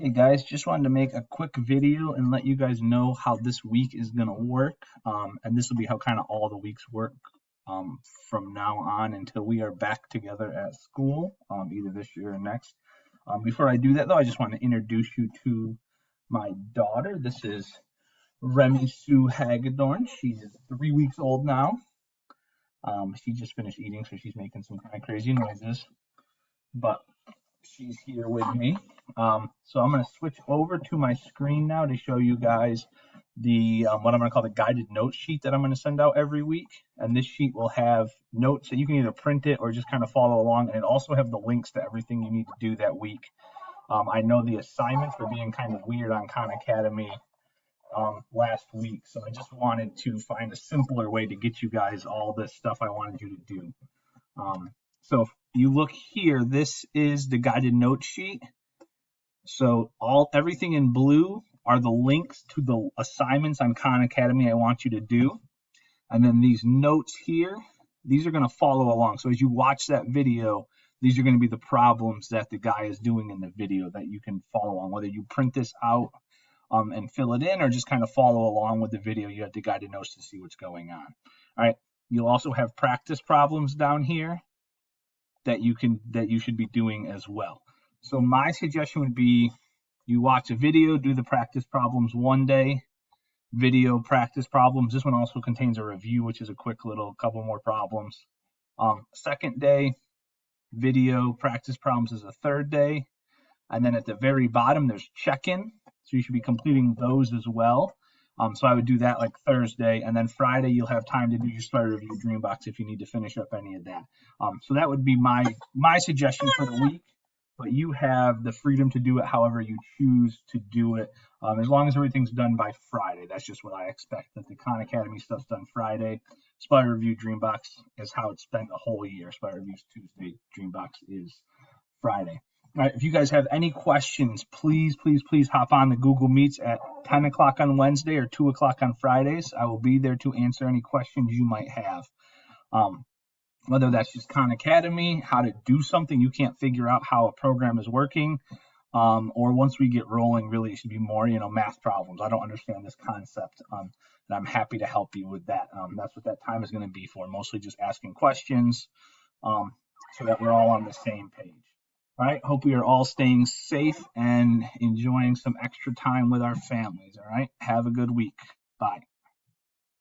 Hey guys, just wanted to make a quick video and let you guys know how this week is gonna work. And this will be how kind of all the weeks work from now on until we are back together at school, either this year or next. Before I do that though, I just want to introduce you to my daughter. This is Remy Sue Hagedorn. She's 3 weeks old now. She just finished eating, so she's making some kind of crazy noises. But she's here with me. So I'm going to switch over to my screen now to show you guys the what I'm going to call the guided note sheet that I'm going to send out every week. And this sheet will have notes that you can either print it or just kind of follow along. And it also have the links to everything you need to do that week. I know the assignments were being kind of weird on Khan Academy last week, so I just wanted to find a simpler way to get you guys all this stuff I wanted you to do. So if you look here, this is the guided note sheet. So everything in blue are the links to the assignments on Khan Academy I want you to do. And then these notes here, these are going to follow along. So as you watch that video, these are going to be the problems that the guy is doing in the video that you can follow along. Whether you print this out and fill it in or just kind of follow along with the video, you have the guided notes to see what's going on. All right. You'll also have practice problems down here that you should be doing as well. So my suggestion would be you watch a video, do the practice problems one day, video practice problems. This one also contains a review, which is a quick little couple more problems. Second day, video practice problems is a third day. And then at the very bottom, there's check-in. So you should be completing those as well. So I would do that like Thursday, and then Friday you'll have time to do your Spider Review Dreambox if you need to finish up any of that. So that would be my suggestion for the week, but you have the freedom to do it however you choose to do it, as long as everything's done by Friday. That's just what I expect, that the Khan Academy stuff's done Friday. Spider Review Dreambox is how it's spent the whole year. Spider Review's Tuesday, Dreambox is Friday. All right, if you guys have any questions, please hop on the Google Meets at 10 o'clock on Wednesday or 2 o'clock on Fridays. I will be there to answer any questions you might have. Whether that's just Khan Academy, how to do something you can't figure out how a program is working, or once we get rolling, really it should be more, math problems. I don't understand this concept, and I'm happy to help you with that. That's what that time is going to be for, mostly just asking questions so that we're all on the same page. All right, hope we are all staying safe and enjoying some extra time with our families. All right, have a good week. Bye.